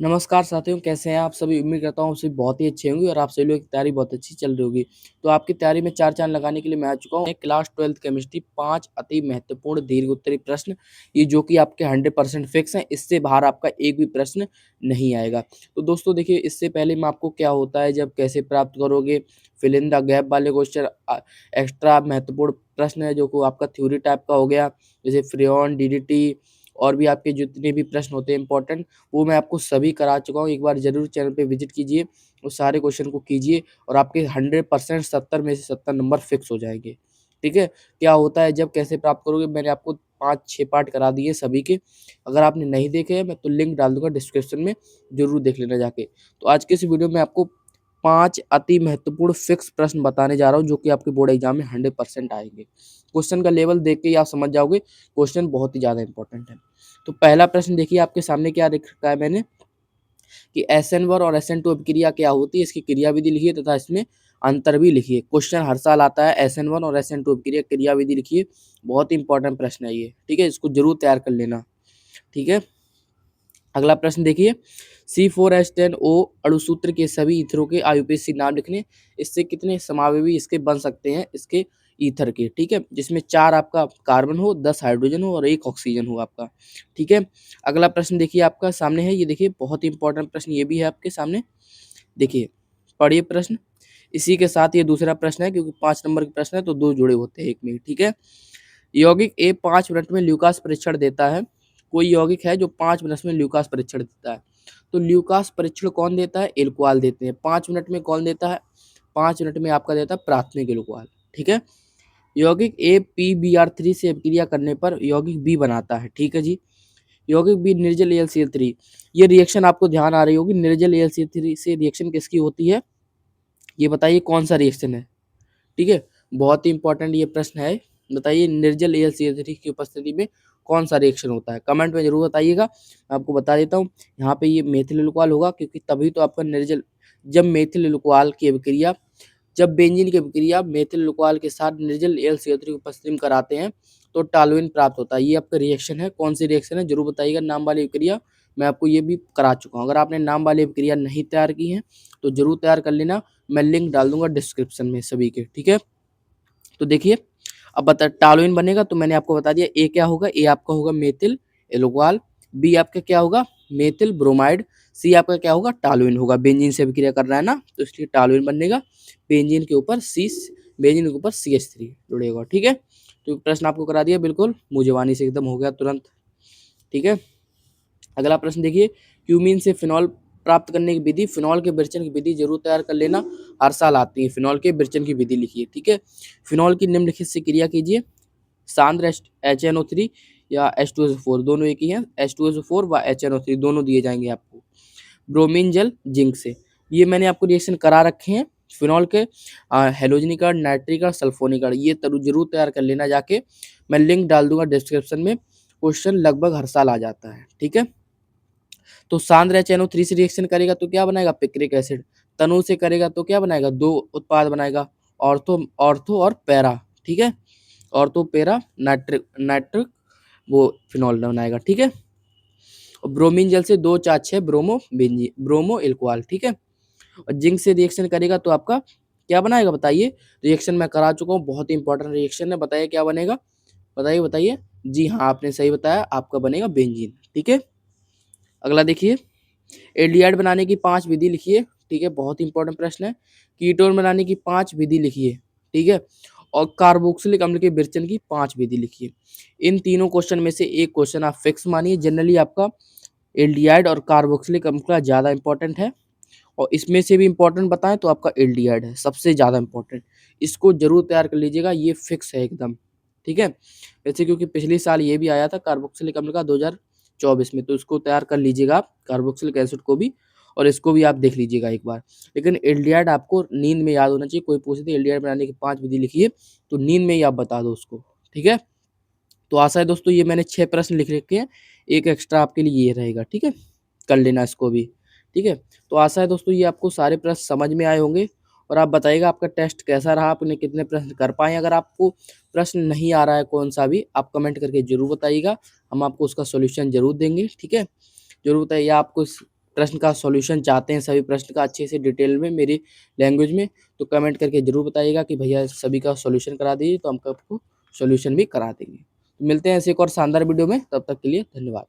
नमस्कार साथियों, कैसे हैं आप सभी? उम्मीद करता हूँ सभी बहुत ही अच्छे होंगे और आप सभी लोगों की तैयारी बहुत अच्छी चल रही होगी। तो आपकी तैयारी में चार चाँद लगाने के लिए मैं आ चुका हूँ। क्लास 12th केमिस्ट्री 5 अति महत्वपूर्ण दीर्घ उत्तरीय प्रश्न, ये जो कि आपके 100% फिक्स हैं, इससे बाहर आपका एक भी प्रश्न नहीं आएगा। तो दोस्तों देखिए, इससे पहले मैं आपको क्या होता है, जब कैसे प्राप्त करोगे, फिल इन द गैप वाले क्वेश्चन, एक्स्ट्रा महत्वपूर्ण प्रश्न है जो कि आपका थ्योरी टाइप का हो गया, जैसे फ्रेयॉन, डीडीटी और भी आपके जितने भी प्रश्न होते हैं इंपॉर्टेंट, वो मैं आपको सभी करा चुका हूँ। एक बार ज़रूर चैनल पे विज़िट कीजिए, उस सारे क्वेश्चन को कीजिए और आपके 100% 70 में से 70 नंबर फिक्स हो जाएँगे। ठीक है? क्या होता है, जब कैसे प्राप्त करोगे, मैंने आपको 5-6 पार्ट करा दिए सभी के। अगर आपने नहीं देखे हैं, मैं तो लिंक डाल दूँगा डिस्क्रिप्शन में, ज़रूर देख लेना जाके। तो आज के इस वीडियो में आपको 5 अति महत्वपूर्ण फिक्स प्रश्न बताने जा रहा हूँ, जो कि आपके बोर्ड एग्ज़ाम में 100% आएँगे। क्वेश्चन का लेवल देख के ही आप समझ जाओगे, क्वेश्चन बहुत ही ज़्यादा इंपॉर्टेंट है। तो पहला प्रश्न देखिए, आपके सामने क्या लिख रखा है मैंने कि SN1 और SN2 अभिक्रिया क्या होती है, इसकी क्रियाविधि लिखिए तथा इसमें अंतर भी लिखिए। क्वेश्चन हर साल आता है, SN1 और SN2 अभिक्रिया क्रियाविधि लिखिए। बहुत ही इंपॉर्टेंट प्रश्न है ये, ठीक है? इसको जरूर तैयार कर लेना, ठीक है? अगला प्रश्न देखिए, C4H10O अणुसूत्र के सभी ईथरों के आयुपेशी नाम लिखने। इससे कितने समावेशी इसके बन सकते हैं, इसके ईथर के, ठीक है? जिसमें 4 आपका कार्बन हो, 10 हाइड्रोजन हो और 1 ऑक्सीजन हो आपका, ठीक है? अगला प्रश्न देखिए आपका सामने है, ये देखिए बहुत ही इंपॉर्टेंट प्रश्न ये भी है आपके सामने। देखिए, पढ़िए प्रश्न। इसी के साथ ये दूसरा प्रश्न है, क्योंकि 5 नंबर का प्रश्न है तो 2 जुड़े होते हैं एक में, ठीक है? यौगिक ए 5 मिनट में ल्यूकास परीक्षण देता है। कोई यौगिक है जो 5 मिनट में ल्यूकास परीक्षण देता है। तो ल्यूकास परीक्षण कौन देता है? एल्कोहल देते हैं। 5 मिनट में कौन देता है? 5 मिनट में आपका देता है प्राथमिक एल्कोहल, ठीक है? यौगिक ए PBr3 से अभिक्रिया करने पर यौगिक बी बनाता है, ठीक है जी? यौगिक बी निर्जल AlCl3। ये रिएक्शन आपको ध्यान आ रही होगी, निर्जल AlCl3 से रिएक्शन किसकी होती है? ये बताइए कौन सा रिएक्शन है? ठीक है? बहुत ही इंपॉर्टेंट ये प्रश्न है। बताइए, निर्जल AlCl3 की उपस्थिति में कौन सा रिएक्शन होता है? कमेंट में ज़रूर बताइएगा। मैं आपको बता देता हूँ, यहाँ पे ये मेथिल अल्कोहल होगा, क्योंकि तभी तो आपका निर्जल, जब मेथिल अल्कोहल की अभिक्रिया, जब बेंजीन की अभिक्रिया मेथिल अल्कोहल के साथ निर्जल AlCl3 की उपस्थिति में कराते हैं, तो टॉलुइन प्राप्त होता है। ये आपका रिएक्शन है, कौन सी रिएक्शन है? ज़रूर बताइएगा। नाम वाली अभिक्रिया मैं आपको ये भी करा चुका हूँ। अगर आपने नाम वाली अभिक्रिया नहीं तैयार की है, तो ज़रूर तैयार कर लेना। मैं लिंक डाल दूँगा डिस्क्रिप्शन में सभी के, ठीक है? तो देखिए, अब बता टॉलुइन बनेगा, तो मैंने आपको बता दिया ए क्या होगा, ए आपका होगा मेथिल एल्कोहल, बी आपका क्या होगा, मेथिल ब्रोमाइड, सी आपका क्या होगा, टॉलुइन होगा। बेंजीन से अभिक्रिया करना है ना, तो इसलिए टॉलुइन बनेगा। बेंजीन के ऊपर बेंजीन के ऊपर CH3 जुड़ेगा, ठीक है? तो प्रश्न आपको करा दिया, बिल्कुल मुँह ज़बानी से एकदम हो गया तुरंत, ठीक है? अगला प्रश्न देखिए, क्यूमीन से फिनॉल प्राप्त करने की विधि, फिनॉल के विरचन की विधि जरूर तैयार कर लेना, हर साल आती है। फिनॉल के विरचन की विधि लिखिए, ठीक है? फिनॉल की निम्नलिखित से क्रिया कीजिए। सांद्र HNO3 या H2SO4 दोनों एक ही हैं। H2SO4 व HNO3 दोनों दिए जाएंगे आपको। ब्रोमीन जल जिंक से, ये मैंने आपको रिएक्शन करा रखे हैं। फिनॉल के हेलोजनीकरण, नाइट्रीकरण, सल्फोनीकरण, ये जरूर तैयार कर लेना जाके। मैं लिंक डाल दूंगा डिस्क्रिप्शन में। क्वेश्चन लगभग हर साल आ जाता है, ठीक है? तो सांद्र HNO3 से रिएक्शन करेगा तो क्या बनाएगा? Picric acid. तनु से करेगा तो क्या बनाएगा? 2 उत्पाद बनाएगा, ऑर्थो ऑर्थो और पैरा, ठीक है? ऑर्थो पैरा नाइट्रिक नाइट्रिक वो फिनॉल बनाएगा, ठीक है? और ब्रोमीन जल से 2 4 6 ब्रोमो एल्कोहल, ठीक है? और जिंक से रिएक्शन करेगा तो आपका क्या बनाएगा? बताइए। रिएक्शन मैं करा चुका हूँ, बहुत ही इंपॉर्टेंट रिएक्शन है। बताइए क्या बनेगा? बताइए बताइए। जी हाँ, आपने सही बताया, आपका बनेगा बेंजीन, ठीक है? अगला देखिए, एल्डिहाइड बनाने की 5 विधि लिखिए, ठीक है? बहुत इंपॉर्टेंट प्रश्न है। कीटोन बनाने की 5 विधि लिखिए, ठीक है? और कार्बोक्सिलिक अम्ल के विरचन की 5 विधि लिखिए। इन तीनों क्वेश्चन में से एक क्वेश्चन आप फिक्स मानिए। जनरली आपका एल्डिहाइड और कार्बोक्सिलिक अम्ल का ज़्यादा इंपॉर्टेंट है, और इसमें से भी इंपॉर्टेंट बताएं तो आपका एल्डिहाइड है सबसे ज़्यादा इंपॉर्टेंट। इसको जरूर तैयार कर लीजिएगा, ये फिक्स है एकदम, ठीक है? वैसे क्योंकि पिछले साल ये भी आया था कार्बोक्सिलिक अम्ल का 2024 में, तो इसको तैयार कर लीजिएगा आप, कार्बोक्सिलिक एसिड को भी, और इसको भी आप देख लीजिएगा एक बार। लेकिन एल्डिहाइड आपको नींद में याद होना चाहिए। कोई पूछे थे एल्डिहाइड बनाने की 5 विधि लिखिए, तो नींद में ही आप बता दो उसको, ठीक है? तो आशा है दोस्तों, ये मैंने 6 प्रश्न लिख रखे हैं, एक एक्स्ट्रा आपके लिए ये रहेगा, ठीक है? कर लेना इसको भी, ठीक है? तो आशा है दोस्तों, ये आपको सारे प्रश्न समझ में आए होंगे, और आप बताइएगा आपका टेस्ट कैसा रहा, आपने कितने प्रश्न कर पाए। अगर आपको प्रश्न नहीं आ रहा है कौन सा भी, आप कमेंट करके ज़रूर बताइएगा, हम आपको उसका सॉल्यूशन ज़रूर देंगे, ठीक है? ज़रूर बताइए आपको प्रश्न का सॉल्यूशन चाहते हैं, सभी प्रश्न का अच्छे से डिटेल में मेरी लैंग्वेज में, तो कमेंट करके ज़रूर बताइएगा कि भैया सभी का सॉल्यूशन करा दीजिए, तो हम आपको सॉल्यूशन भी करा देंगे। तो मिलते हैं ऐसे एक और शानदार वीडियो में, तब तक के लिए धन्यवाद।